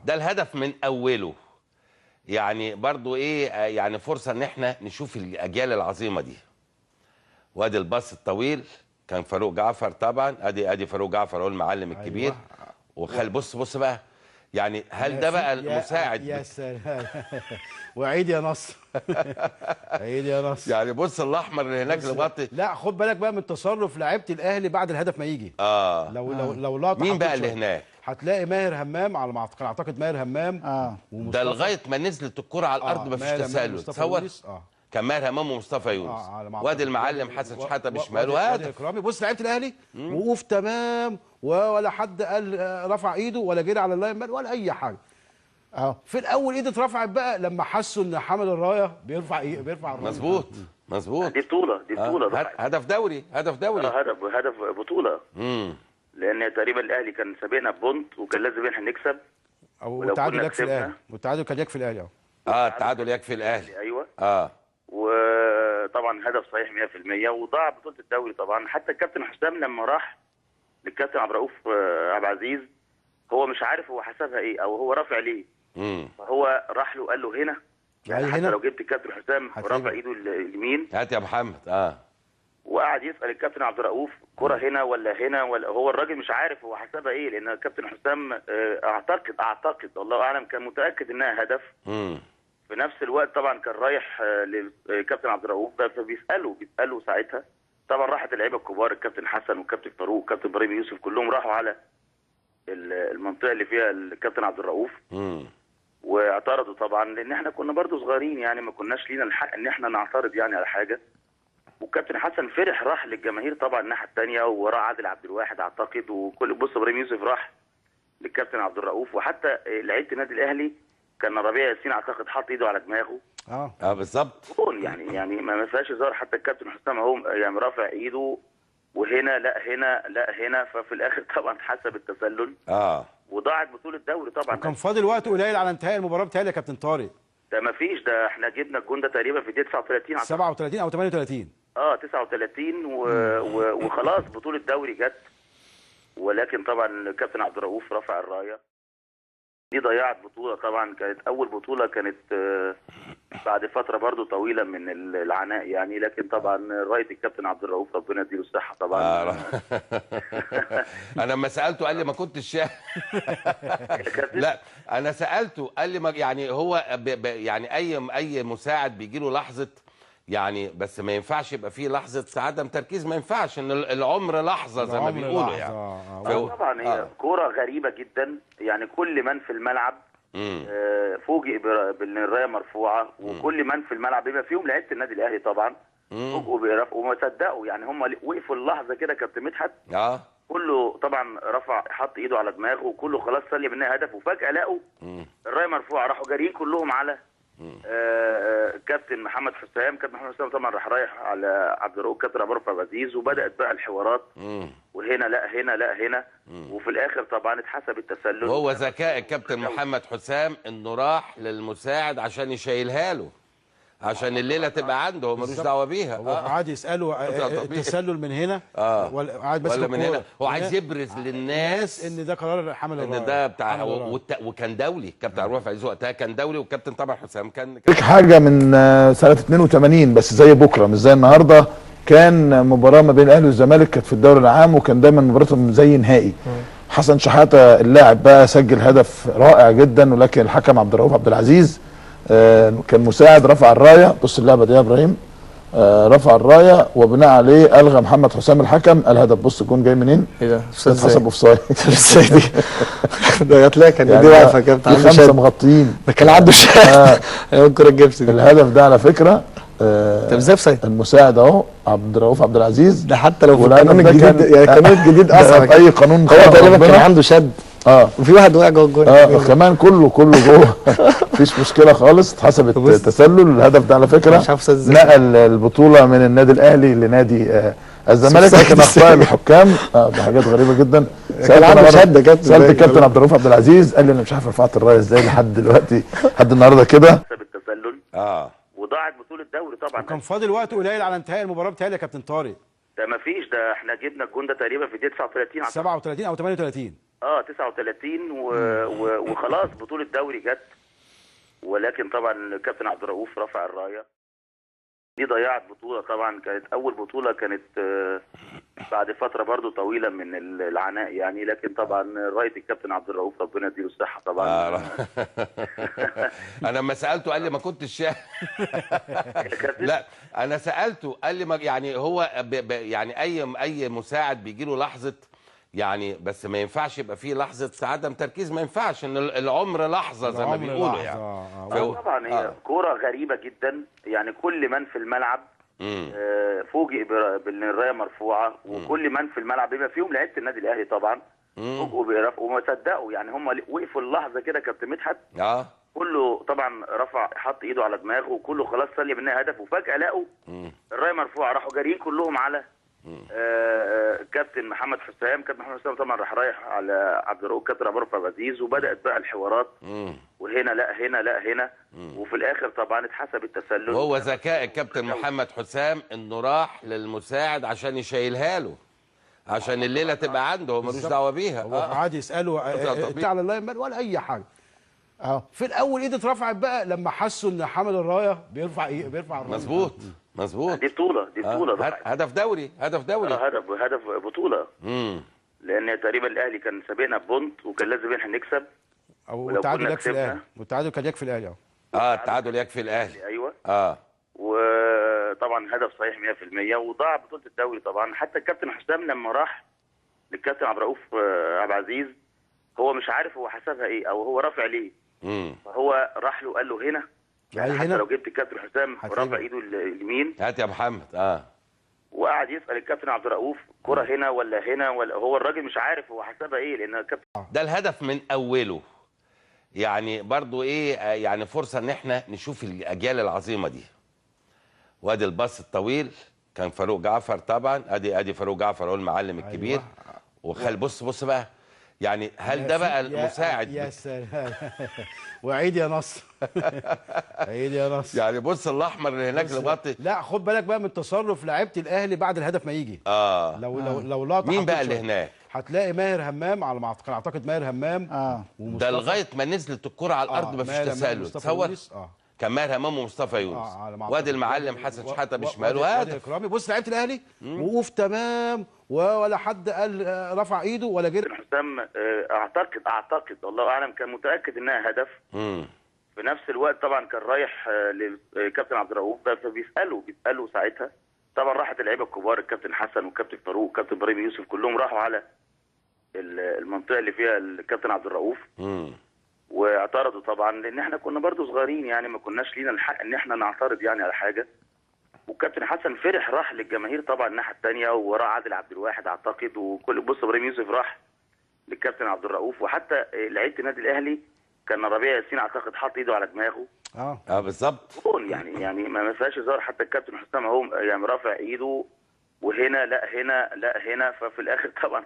ده الهدف من اوله. يعني برضو ايه، يعني فرصه ان احنا نشوف الاجيال العظيمه دي. وادي الباص الطويل كان فاروق جعفر طبعا، ادي فاروق جعفر هو المعلم الكبير. أيوة. وخل بص بقى، يعني هل ده بقى المساعد يا سلام. وعيد يا نصر. عيد يا نصر. يعني بص الاحمر اللي هناك اللي بغطي. لا خد بالك بقى من تصرف لعيبه الاهلي بعد الهدف ما يجي. لو لقطه مين بقى اللي هناك؟ هتلاقي ماهر همام، على ما اعتقد ماهر همام. ده لغايه ما نزلت الكره على الارض مفيش تسلل. تصور كان ماهر همام ومصطفى يونس. وادي المعلم حسن شحاته بشماله. وادي اكرامي. بص لعيبه الاهلي وقوف تمام، ولا حد قال رفع ايده ولا جري على اللاين مان ولا اي حاجه. في الاول ايده اترفعت بقى لما حسوا ان حامل الرايه بيرفع الرايه. مظبوط. دي بطوله هدف دوري. هدف بطوله. لان تقريبا الاهلي كان سابقنا ببونت وكان لازم احنا نكسب. والتعادل يكفي الاهلي. والتعادل كان يكفي الاهلي. التعادل يكفي الاهلي. ايوه. وطبعا هدف صحيح 100%. وضاع بطوله الدوري طبعا. حتى الكابتن حسام لما راح للكابتن عبد الرؤوف عبد العزيز، هو مش عارف هو حسبها ايه او هو رافع ليه. فهو راح له قال له هنا. يعني حتى لو جبت الكابتن حسام ورافع ايده اليمين، هات يا محمد. وقعد يسال الكابتن عبد الرؤوف كرة هنا ولا هنا، ولا هو الراجل مش عارف هو حسبها ايه. لان الكابتن حسام اعتقد الله اعلم كان متاكد انها هدف. في نفس الوقت طبعا كان رايح للكابتن عبد الرؤوف بيساله ساعتها. طبعا راحت اللعيبه الكبار، الكابتن حسن والكابتن فاروق والكابتن ابراهيم يوسف، كلهم راحوا على المنطقه اللي فيها الكابتن عبد الرؤوف. واعترضوا طبعا، لان احنا كنا برضو صغيرين، يعني ما كناش لينا الحق ان احنا نعترض يعني على حاجه. والكابتن حسن فرح، راح للجماهير طبعا الناحيه الثانيه، وراه عادل عبد الواحد اعتقد، وكل بص ابراهيم يوسف راح للكابتن عبد الرؤوف. وحتى لعيبه النادي الاهلي كان ربيع ياسين اعتقد حاط ايده على دماغه. بالظبط. يعني ما فيهاش هزار. حتى الكابتن حسام اهو يعني رافع ايده، وهنا لا هنا. ففي الاخر طبعا حسب التسلل. وضاعت بطوله الدوري طبعا. وكان فاضل وقت قليل على انتهاء المباراه بتهيألي يا كابتن طارق. ده ما فيش، ده احنا جبنا الجون ده تقريبا في دقيقه 39 37 او 38. 39 وخلاص بطوله الدوري جت. ولكن طبعا الكابتن عبد الرؤوف رفع الرايه. دي ضيعت بطوله طبعا. كانت اول بطوله، كانت بعد فتره برضو طويله من العناء يعني. لكن طبعا رايه الكابتن عبد الرؤوف ربنا يديله الصحه طبعا. انا لما سالته قال لي ما كنتش لا انا سالته قال لي يعني هو يعني اي مساعد بيجي له لحظه يعني، بس ما ينفعش يبقى فيه لحظه عدم تركيز. ما ينفعش ان العمر لحظه زي ما بيقولوا يعني. طبعا هي كوره غريبه جدا يعني. كل من في الملعب فوجئ بان الرايه مرفوعه، وكل من في الملعب بما فيهم لعيبه النادي الاهلي طبعا فوجئوا وما صدقوا يعني. هم وقفوا اللحظه كده كابتن مدحت. كله طبعا حط ايده على دماغه، وكله خلاص سلم منها هدف. وفجاه لقوا الرايه مرفوعه، راحوا جاريين كلهم على كابتن محمد حسام. كابتن محمد حسام طبعا راح رايح على عبد الرؤوف كابتن عبد الرؤوف عزيز، وبدات بقى الحوارات. وهنا لا هنا. وفي الاخر طبعا اتحسب التسلل. وهو ذكاء الكابتن محمد حسام انه راح للمساعد عشان يشيلها له، عشان الليله تبقى عنده، هو ملوش دعوه بيها. هو قاعد يساله التسلل من هنا قاعد ولا من هنا. هو عايز يبرز للناس ان ده قرار حمل الرايه، ان ده بتاع وكان دولي. كابتن عبد الرؤوف عزيز وقتها كان دولي، والكابتن طبعا حسام كان حاجه من سنه 82 بس زي بكره مش زي النهارده. كان مباراه ما بين الاهلي والزمالك، كانت في الدوري العام، وكان دايما مباراتهم زي نهائي. حسن شحاته اللاعب بقى سجل هدف رائع جدا، ولكن الحكم عبد الرؤوف عبد العزيز كان مساعد، رفع الرايه. بص اللعبه دي يا ابراهيم، رفع الرايه وبناء عليه الغى محمد حسام الحكم الهدف. بص الجون جاي منين؟ ايه ده؟ اتحسب اوف سايد. ده هتلاقي كان دي واقفه كده بتاع خمسه مغطيين. ده كان عنده شد. الكره الجبس دي. الهدف ده على فكره طب ازاي اوف سايد؟ المساعد اهو عبد الرؤوف عبد العزيز. ده حتى لو في القانون الجديد يعني القانون الجديد اصلا اي قانون هو تقريبا كان عنده شد. وفي واحد وقع جوه الجون. كمان كله جوه. مفيش مشكله خالص. اتحسبت تسلل. الهدف ده على فكره نقل البطوله من النادي الاهلي لنادي الزمالك، لكن اخطاء الحكام بحاجات غريبه جدا. سالت الكابتن عبد الرؤوف عبد العزيز، قال لي انا مش عارف رفعت الرايه ازاي لحد دلوقتي لحد النهارده كده. حسب التسلل. وضاعت بطوله الدوري طبعا. وكان فاضل وقت قليل على انتهاء المباراه بتهيألي يا كابتن طارق. ده ما فيش، ده احنا جبنا الجون ده تقريبا في دقيقه 39 37 او 38. 39 وخلاص بطوله دوري جت، ولكن طبعا الكابتن عبد الرؤوف رفع الرايه دي، ضيعت بطوله. طبعا كانت اول بطوله، كانت بعد فتره برضو طويله من العناء يعني، لكن طبعا رايه الكابتن عبد الرؤوف ربنا يديله الصحه طبعا. انا لما سالته قال لي ما كنتش لا انا سالته قال لي ما يعني هو يعني اي مساعد بيجي له لحظه يعني، بس ما ينفعش يبقى فيه لحظه عدم تركيز، ما ينفعش ان العمر لحظه زي ما بيقولوا يعني. طبعا هي كوره غريبه جدا يعني، كل من في الملعب فوجئ بان الرايه مرفوعه، وكل من في الملعب بما فيهم لعيبه النادي الاهلي طبعا فوجئوا وما صدقوا يعني، هم وقفوا اللحظه كده كابتن مدحت كله طبعا رفع حط ايده على دماغه، وكله خلاص سلي منها هدف، وفجاه لقوا الرايه مرفوعه، راحوا جاريين كلهم على كابتن محمد حسام. كابتن محمد حسام طبعا راح رايح على عبد الرؤوف كابتن عبد الرؤوف عزيز، وبدات بقى الحوارات وهنا لا هنا لا هنا، وفي الاخر طبعا اتحسب التسلل. وهو ذكاء الكابتن محمد حسام انه راح للمساعد عشان يشيلها له، عشان الليله تبقى عنده، هو ملوش دعوه بيها. هو قعد يساله انت على اللاين ولا اي حاجه. في الاول ايده اترفعت بقى لما حسوا ان حامل الرايه بيرفع الرايه. مظبوط. دي بطوله هدف دوري هدف بطوله. لان تقريبا الاهلي كان سابقنا ببونت، وكان لازم احنا نكسب، او التعادل يكفي الاهلي، والتعادل كان يكفي الاهلي. التعادل يكفي الاهلي. ايوه. وطبعا هدف صحيح 100%، وضاع بطوله الدوري طبعا. حتى الكابتن حسام لما راح للكابتن عبد الرؤوف عبد العزيز، هو مش عارف هو حسبها ايه او هو رافع ليه. فهو راح له قال له هنا يعني، حتى لو جبت الكابتن حسام رافع ايده اليمين، هات يا محمد. وقعد يسال الكابتن عبد الرؤوف كرة هنا ولا هنا، ولا هو الراجل مش عارف هو حسبها ايه، لان الكابتن ده الهدف من اوله يعني. برضو ايه يعني، فرصه ان احنا نشوف الاجيال العظيمه دي. وادي الباص الطويل كان فاروق جعفر طبعا، ادي فاروق جعفر هو المعلم الكبير. وخل بص بقى يعني، هل ده بقى المساعد؟ يا سلام. وعيد يا نصر. عيد يا نصر. يعني بص الاحمر اللي هناك اللي لا خد بالك بقى من تصرف لعيبه الاهلي بعد الهدف ما يجي. لو لقطه مين بقى اللي هناك؟ هتلاقي ماهر همام، على ما اعتقد ماهر همام. ده لغايه ما نزلت الكره على الارض مفيش تسلل. تصور كان ماهر همام ومصطفى يونس. وادي المعلم حسن شحاته بشماله هدف. بص لعيبه الاهلي وقوف تمام، ولا حد قال رفع ايده ولا جري. حسام اعتقد الله اعلم كان متاكد انها هدف. في نفس الوقت طبعا كان رايح للكابتن عبد الرؤوف، بيسالوا ساعتها. طبعا راحت اللعيبه الكبار، الكابتن حسن والكابتن فاروق والكابتن ابراهيم يوسف، كلهم راحوا على المنطقه اللي فيها الكابتن عبد الرؤوف. واعترضوا طبعا، لان احنا كنا برضو صغيرين يعني، ما كناش لينا الحق ان احنا نعترض يعني على حاجه. والكابتن حسن فرح، راح للجماهير طبعا الناحيه الثانيه، وراه عادل عبد الواحد اعتقد، وكل بص ابراهيم يوسف راح للكابتن عبد الرؤوف، وحتى لعيبه النادي الاهلي كان ربيع ياسين اعتقد حط ايده على دماغه. بالظبط. يعني ما فيهاش هزار. حتى الكابتن حسام اهو يعني رافع ايده، وهنا لا هنا لا هنا، ففي الاخر طبعا